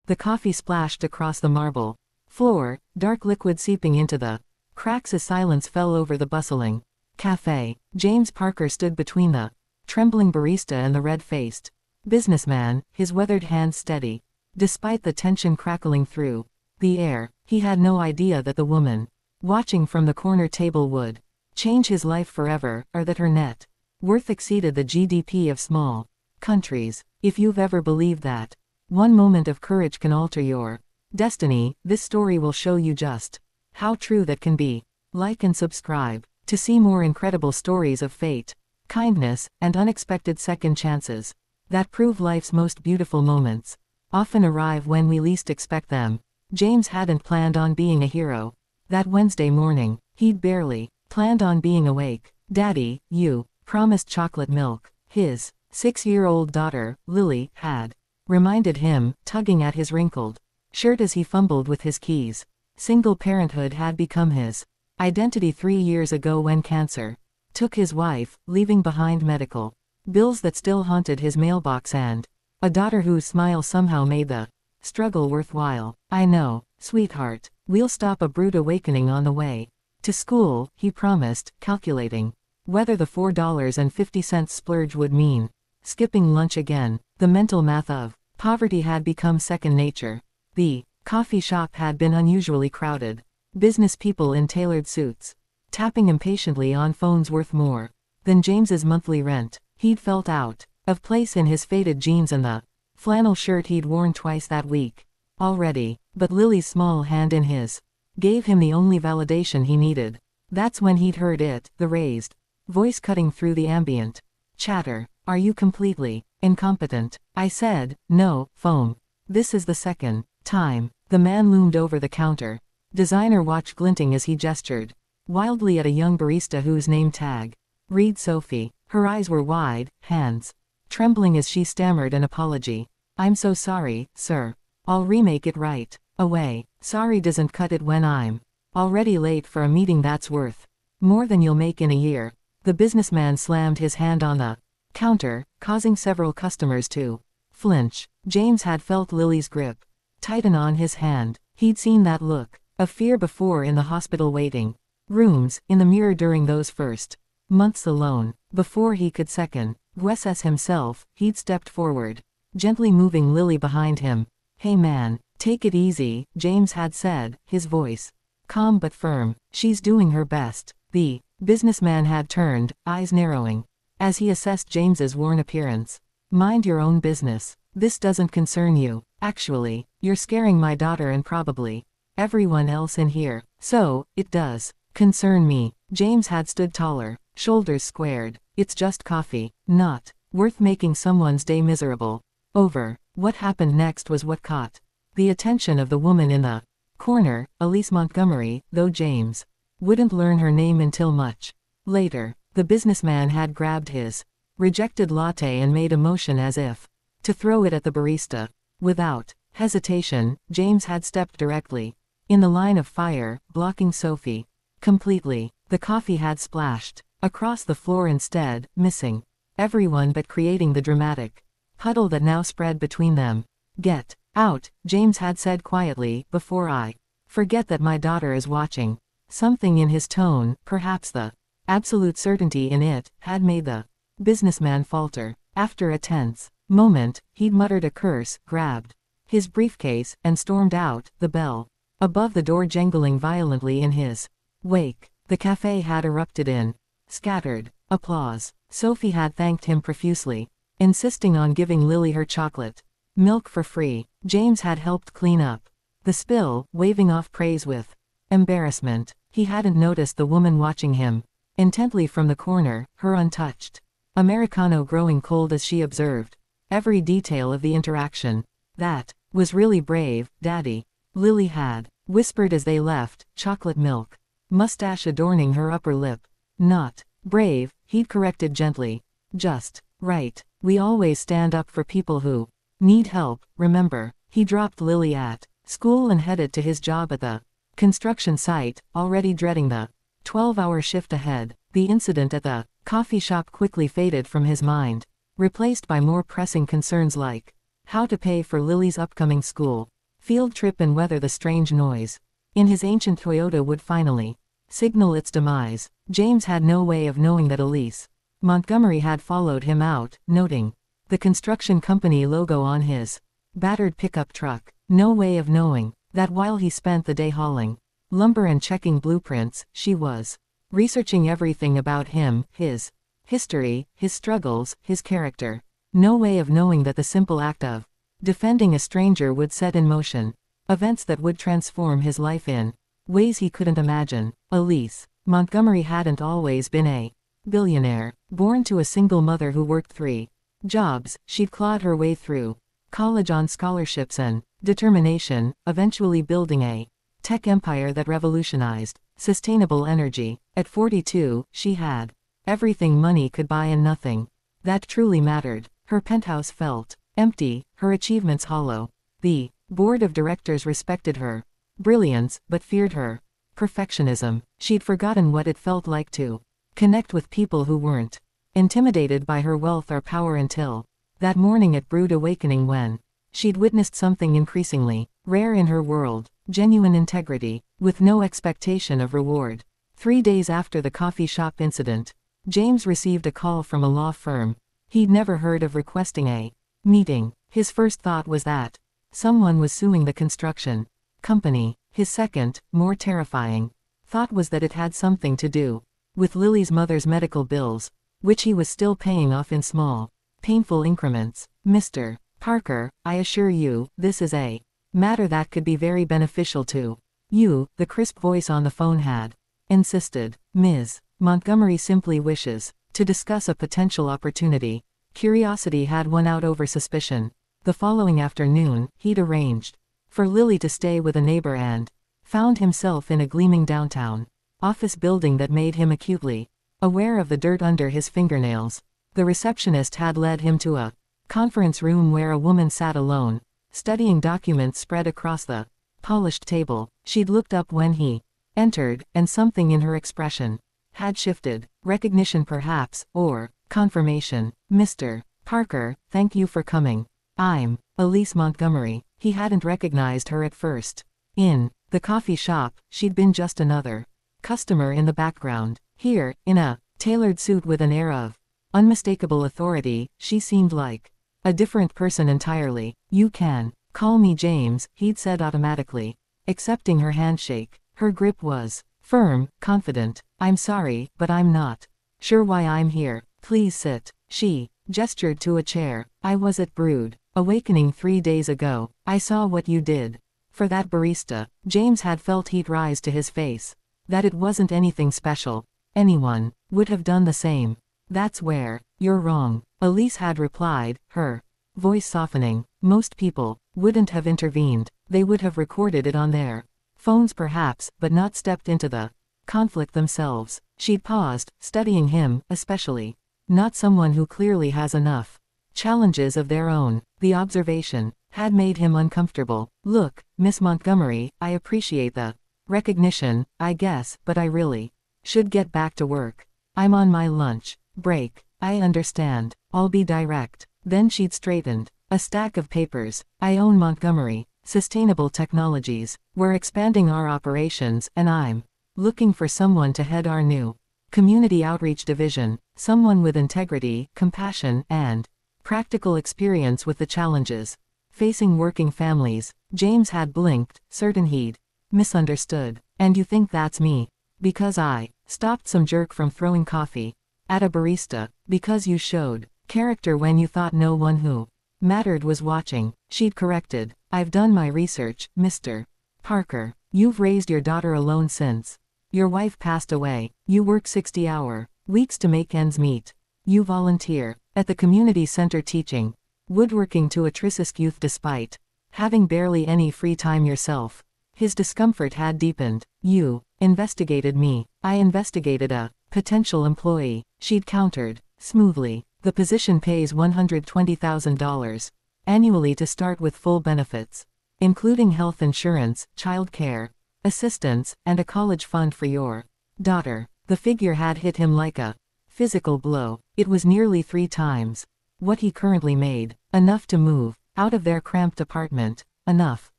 The coffee splashed across the marble floor, dark liquid seeping into the cracks as silence fell over the bustling cafe. James Parker stood between the trembling barista and the red-faced businessman, his weathered hands steady. Despite the tension crackling through the air, he had no idea that the woman watching from the corner table would change his life forever, or that her net worth exceeded the GDP of small countries. If you've ever believed that one moment of courage can alter your destiny, this story will show you just how true that can be. Like and subscribe to see more incredible stories of fate, kindness, and unexpected second chances that prove life's most beautiful moments often arrive when we least expect them. James hadn't planned on being a hero. That Wednesday morning, he'd barely planned on being awake. "Daddy, you promised chocolate milk," his 6-year-old daughter, Lily, had reminded him, tugging at his wrinkled shirt as he fumbled with his keys. Single parenthood had become his identity 3 years ago when cancer took his wife, leaving behind medical bills that still haunted his mailbox and a daughter whose smile somehow made the struggle worthwhile. "I know, sweetheart. We'll stop a brute awakening on the way to school," he promised, calculating whether the $4.50 splurge would mean skipping lunch again. The mental math of poverty had become second nature. The coffee shop had been unusually crowded. Business people in tailored suits, tapping impatiently on phones worth more than James's monthly rent. He'd felt out of place in his faded jeans and the flannel shirt he'd worn twice that week already, but Lily's small hand in his gave him the only validation he needed. That's when he'd heard it, the raised voice cutting through the ambient chatter. "Are you completely incompetent?" I said. "No, foam. This is the second time." The man loomed over the counter, designer watch glinting as he gestured wildly at a young barista whose name tag read Sophie. Her eyes were wide, hands trembling as she stammered an apology. "I'm so sorry, sir. I'll remake it right away." "Sorry doesn't cut it when I'm already late for a meeting that's worth more than you'll make in a year." The businessman slammed his hand on the counter, causing several customers to flinch. James had felt Lily's grip tighten on his hand. He'd seen that look of fear before in the hospital waiting rooms, in the mirror during those first months alone. Before he could second guess himself, he'd stepped forward, gently moving Lily behind him. "Hey man, take it easy," James had said, his voice calm but firm. "She's doing her best." The businessman had turned, eyes narrowing as he assessed James's worn appearance. "Mind your own business. This doesn't concern you. Actually, you're scaring my daughter and probably everyone else in here. So, it does concern me." James had stood taller, shoulders squared. "It's just coffee. Not worth making someone's day miserable over." What happened next was what caught the attention of the woman in the corner, Elise Montgomery, though James wouldn't learn her name until much later. The businessman had grabbed his rejected latte and made a motion as if to throw it at the barista. Without hesitation, James had stepped directly in the line of fire, blocking Sophie completely. The coffee had splashed across the floor instead, missing everyone but creating the dramatic puddle that now spread between them. "Get out," James had said quietly, "before I forget that my daughter is watching." Something in his tone, perhaps the absolute certainty in it, had made the businessman falter. After a tense moment, he'd muttered a curse, grabbed his briefcase, and stormed out, the bell above the door jangling violently in his wake. The cafe had erupted in scattered applause. Sophie had thanked him profusely, insisting on giving Lily her chocolate milk for free. James had helped clean up the spill, waving off praise with embarrassment. He hadn't noticed the woman watching him intently from the corner, her untouched Americano growing cold as she observed every detail of the interaction. "That was really brave, Daddy," Lily had whispered as they left, chocolate milk mustache adorning her upper lip. "Not brave," he'd corrected gently. "Just right. We always stand up for people who need help, remember." He dropped Lily at school and headed to his job at the construction site, already dreading the 12-hour shift ahead. The incident at the coffee shop quickly faded from his mind, replaced by more pressing concerns like how to pay for Lily's upcoming school field trip and weather the strange noise. In his ancient Toyota would finally signal its demise. James had no way of knowing that Elise Montgomery had followed him out, noting the construction company logo on his battered pickup truck. No way of knowing that while he spent the day hauling lumber and checking blueprints, she was researching everything about him, his history, his struggles, his character. No way of knowing that the simple act of defending a stranger would set in motion events that would transform his life in ways he couldn't imagine. Elise Montgomery hadn't always been a billionaire. Born to a single mother who worked 3 jobs, she'd clawed her way through college on scholarships and determination, eventually building a tech empire that revolutionized sustainable energy. At 42, she had everything money could buy and nothing that truly mattered. Her penthouse felt empty, her achievements hollow. The board of directors respected her brilliance, but feared her perfectionism. She'd forgotten what it felt like to connect with people who weren't intimidated by her wealth or power until that morning at Brood Awakening, when she'd witnessed something increasingly rare in her world: genuine integrity, with no expectation of reward. 3 days after the coffee shop incident, James received a call from a law firm he'd never heard of requesting a meeting. His first thought was that someone was suing the construction company. His second, more terrifying, thought was that it had something to do with Lily's mother's medical bills, which he was still paying off in small, painful increments. "Mr. Parker, I assure you, this is a matter that could be very beneficial to you," the crisp voice on the phone had insisted. "Ms. Montgomery simply wishes to discuss a potential opportunity." Curiosity had won out over suspicion. The following afternoon, he'd arranged for Lily to stay with a neighbor and found himself in a gleaming downtown office building that made him acutely aware of the dirt under his fingernails. The receptionist had led him to a conference room where a woman sat alone, studying documents spread across the polished table. She'd looked up when he entered, and something in her expression had shifted. Recognition perhaps, or confirmation. "Mr. Parker, thank you for coming. I'm Elise Montgomery." He hadn't recognized her at first. In the coffee shop, she'd been just another customer in the background. Here, in a tailored suit with an air of unmistakable authority, she seemed like a different person entirely. "You can call me James," he'd said automatically, accepting her handshake. Her grip was firm, confident. "I'm sorry, but I'm not sure why I'm here. Please sit." She gestured to a chair. "I was at Brood Awakening 3 days ago. I saw what you did for that barista." James had felt heat rise to his face. That it wasn't anything special. Anyone would have done the same. "That's where you're wrong," Elise had replied, her voice softening. "Most people wouldn't have intervened. They would have recorded it on their phones perhaps, but not stepped into the conflict themselves." She'd paused, studying him, especially not someone who clearly has enough challenges of their own. The observation had made him uncomfortable. "Look, Miss Montgomery, I appreciate the recognition, I guess, but I really should get back to work. I'm on my lunch break." "I understand. I'll be direct." Then she'd straightened a stack of papers. "I own Montgomery Sustainable Technologies. We're expanding our operations, and I'm looking for someone to head our new community outreach division. Someone with integrity, compassion, and practical experience with the challenges facing working families." James had blinked, certain he'd misunderstood. "And you think that's me? Because I stopped some jerk from throwing coffee at a barista? Because you showed character when you thought no one who mattered was watching?" She'd corrected. "I've done my research, Mr. Parker. You've raised your daughter alone since your wife passed away. You work 60-hour weeks to make ends meet. You volunteer at the community center teaching woodworking to at-risk youth despite having barely any free time yourself." His discomfort had deepened. "You investigated me. I investigated a potential employee," she'd countered smoothly. "The position pays $120,000 annually to start with full benefits, including health insurance, child care assistance, and a college fund for your daughter." The figure had hit him like a physical blow. It was nearly 3 times what he currently made. Enough to move out of their cramped apartment. Enough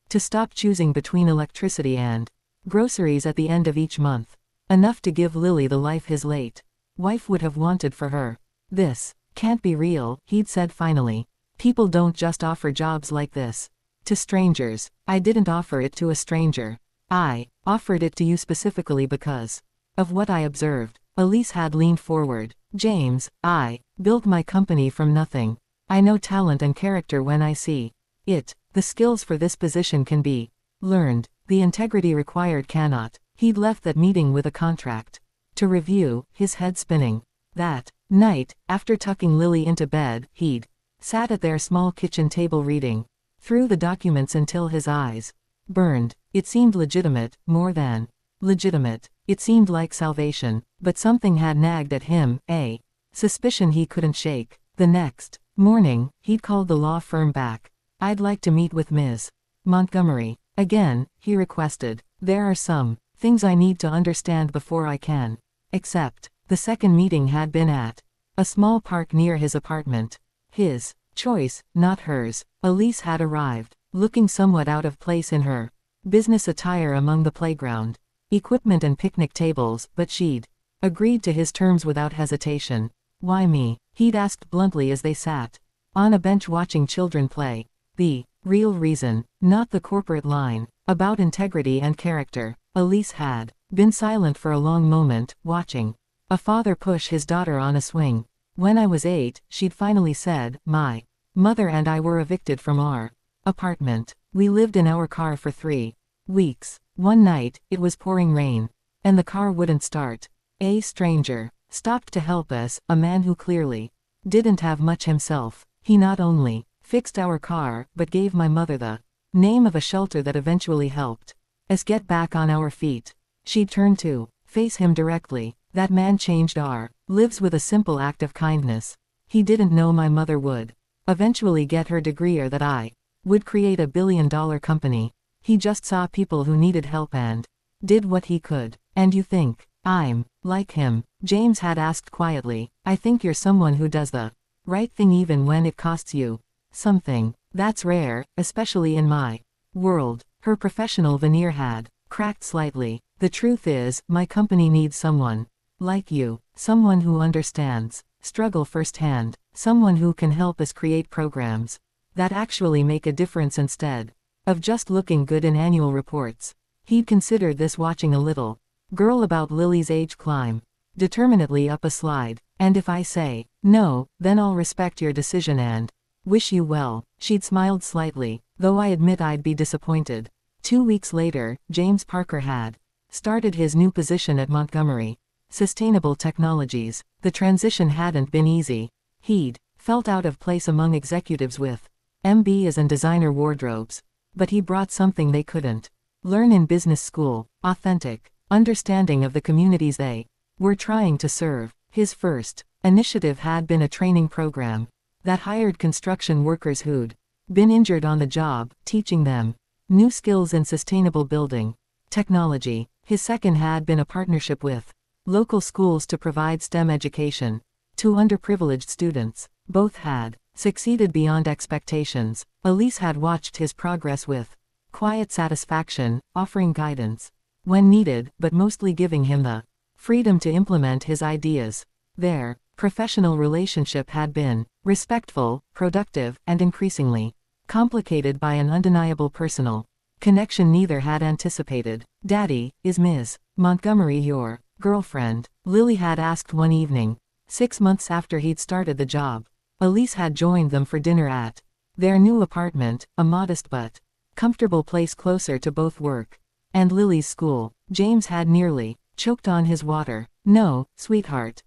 To stop choosing between electricity and groceries at the end of each month. Enough to give Lily the life his late wife would have wanted for her. This can't be real, he'd said finally. People don't just offer jobs like this to strangers. I didn't offer it to a stranger. I offered it to you specifically because of what I observed. Elise had leaned forward. James, I built my company from nothing. I know talent and character when I see it. The skills for this position can be learned. The integrity required cannot. He'd left that meeting with a contract to review, his head spinning. That night, after tucking Lily into bed, he'd sat at their small kitchen table reading through the documents until his eyes burned. It seemed legitimate, more than legitimate. It seemed like salvation, but something had nagged at him, a suspicion he couldn't shake. The next morning, he'd called the law firm back. I'd like to meet with Ms. Montgomery. Again, he requested. There are some things I need to understand before I can accept. The second meeting had been at a small park near his apartment. His choice, not hers. Elise had arrived, looking somewhat out of place in her business attire among the playground equipment and picnic tables, but she'd agreed to his terms without hesitation. Why me? He'd asked bluntly as they sat on a bench watching children play. The real reason, not the corporate line, about integrity and character. Elise had been silent for a long moment, watching a father push his daughter on a swing. When I was 8, she'd finally said, my mother and I were evicted from our apartment. We lived in our car for 3 weeks. One night, it was pouring rain, and the car wouldn't start. A stranger stopped to help us, a man who clearly didn't have much himself. He not only fixed our car, but gave my mother the name of a shelter that eventually helped us get back on our feet. She turned to face him directly. That man changed our lives with a simple act of kindness. He didn't know my mother would eventually get her degree or that I would create a billion-dollar company. He just saw people who needed help and did what he could. And you think I'm like him? James had asked quietly. I think you're someone who does the right thing even when it costs you something. That's rare, especially in my world. Her professional veneer had cracked slightly. The truth is, my company needs someone like you, someone who understands struggle firsthand, someone who can help us create programs that actually make a difference instead of just looking good in annual reports. He'd considered this watching a little girl about Lily's age climb determinedly up a slide. And if I say no, then I'll respect your decision and wish you well. She'd smiled slightly, though I admit I'd be disappointed. 2 weeks later, James Parker had started his new position at Montgomery Sustainable Technologies. The transition hadn't been easy. He'd felt out of place among executives with MBAs and designer wardrobes. But he brought something they couldn't learn in business school: authentic understanding of the communities they were trying to serve. His first initiative had been a training program that hired construction workers who'd been injured on the job, teaching them new skills in sustainable building technology. His second had been a partnership with local schools to provide STEM education to underprivileged students. Both had succeeded beyond expectations. Elise had watched his progress with quiet satisfaction, offering guidance when needed, but mostly giving him the freedom to implement his ideas. Their professional relationship had been respectful, productive, and increasingly complicated by an undeniable personal connection neither had anticipated. Daddy, is Ms. Montgomery your girlfriend? Lily had asked one evening, 6 months after he'd started the job. Elise had joined them for dinner at their new apartment, a modest but comfortable place closer to both work and Lily's school. James had nearly choked on his water. No, sweetheart.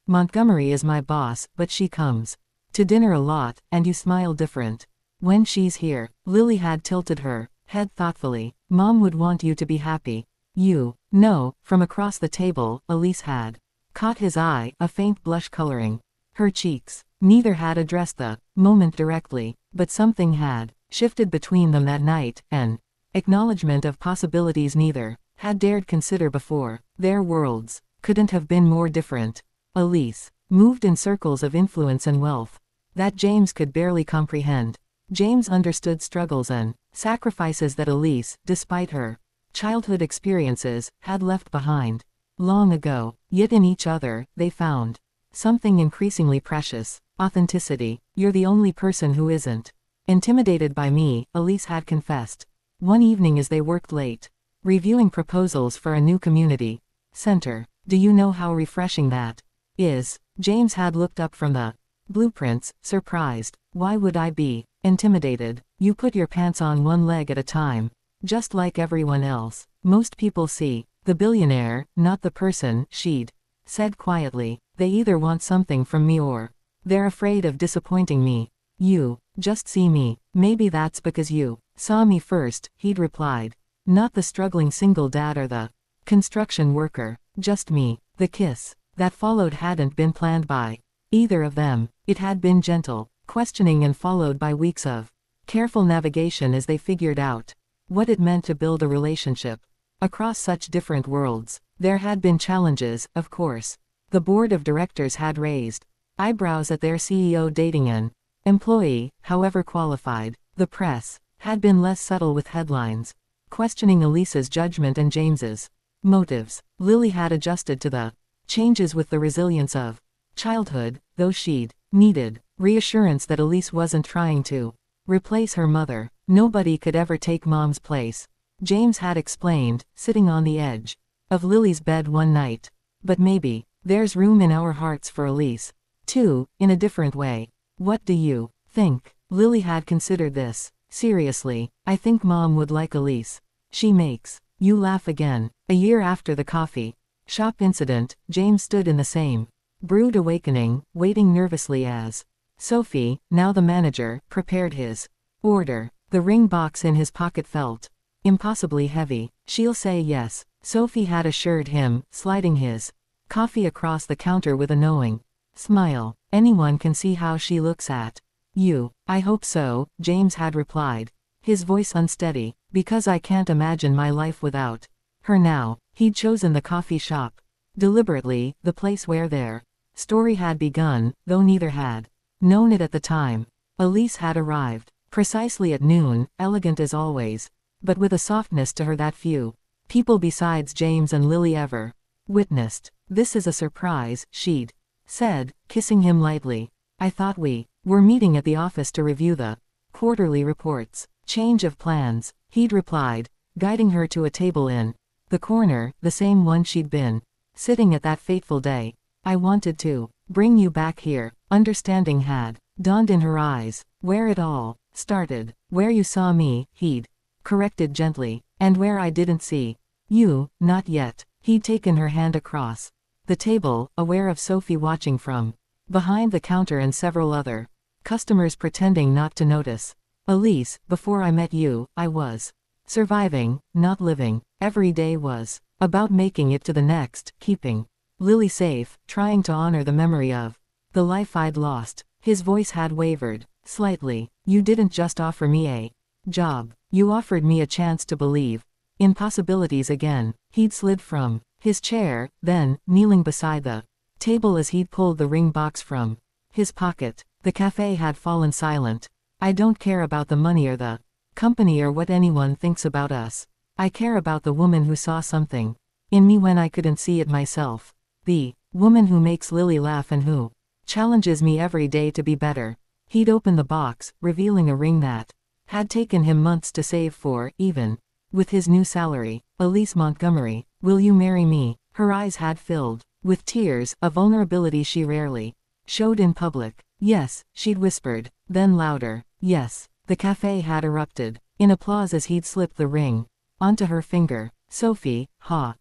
Montgomery is my boss, but she comes to dinner a lot, and you smile different when she's here. Lily had tilted her head thoughtfully. Mom would want you to be happy. You know. From across the table, Elise had caught his eye, a faint blush coloring her cheeks. Neither had addressed the moment directly, but something had shifted between them that night, an acknowledgement of possibilities neither had dared consider before. Their worlds couldn't have been more different. Elise moved in circles of influence and wealth that James could barely comprehend. James understood struggles and Sacrifices that Elise, despite her childhood experiences, had left behind long ago. Yet in each other, they found something increasingly precious: authenticity. "You're the only person who isn't intimidated by me," Elise had confessed. One evening as they worked late, reviewing proposals for a new community center. "Do you know how refreshing that is?" James had looked up from the blueprints, surprised. "Why would I be intimidated? You put your pants on one leg at a time, just like everyone else. Most people see the billionaire, not the person," she'd said quietly. "They either want something from me or they're afraid of disappointing me. You just see me. Maybe that's because you saw me first," he'd replied. "Not the struggling single dad or the construction worker. Just me." The kiss that followed hadn't been planned by either of them. It had been gentle, questioning, and followed by weeks of careful navigation as they figured out what it meant to build a relationship across such different worlds. There had been challenges, of course. The board of directors had raised eyebrows at their CEO dating an employee, however qualified. The press had been less subtle with headlines questioning Elise's judgment and James's motives. Lily had adjusted to the changes with the resilience of childhood, though she'd needed reassurance that Elise wasn't trying to replace her mother. Nobody could ever take Mom's place, James had explained, sitting on the edge of Lily's bed one night. But maybe there's room in our hearts for Elise, too, in a different way. What do you think? Lily had considered this seriously. "I think Mom would like Elise. She makes you laugh." Again. A year after the coffee shop incident, James stood in the same brood awakening, waiting nervously as Sophie, now the manager, prepared his order. The ring box in his pocket felt impossibly heavy. "She'll say yes," Sophie had assured him, sliding his coffee across the counter with a knowing smile. "Anyone can see how she looks at you." "I hope so," James had replied, his voice unsteady, "because I can't imagine my life without her now." He'd chosen the coffee shop deliberately, the place where their story had begun, though neither had known it at the time. Elise had arrived precisely at noon, elegant as always, but with a softness to her that few people besides James and Lily ever witnessed. "This is a surprise," she'd said, kissing him lightly. "I thought we were meeting at the office to review the quarterly reports." "Change of plans," he'd replied, guiding her to a table in the corner, the same one she'd been sitting at that fateful day. "I wanted to bring you back here." Understanding had dawned in her eyes. "Where it all started, where you saw me," he'd corrected gently, "and where I didn't see you, not yet." He'd taken her hand across the table, aware of Sophie watching from behind the counter and several other customers pretending not to notice. "Elise, before I met you, I was surviving, not living. Every day was about making it to the next, keeping Lily safe, trying to honor the memory of the life I'd lost." His voice had wavered slightly. "You didn't just offer me a job. You offered me a chance to believe in possibilities again." He'd slid from his chair, then, kneeling beside the table as he'd pulled the ring box from his pocket. The cafe had fallen silent. "I don't care about the money or the company or what anyone thinks about us. I care about the woman who saw something in me when I couldn't see it myself. The woman who makes Lily laugh and who challenges me every day to be better." He'd opened the box, revealing a ring that had taken him months to save for, even with his new salary. "Elise Montgomery, will you marry me?" Her eyes had filled with tears, a vulnerability she rarely showed in public. "Yes," she'd whispered, then louder, "Yes." The cafe had erupted in applause as he'd slipped the ring onto her finger. "Sophie, ha."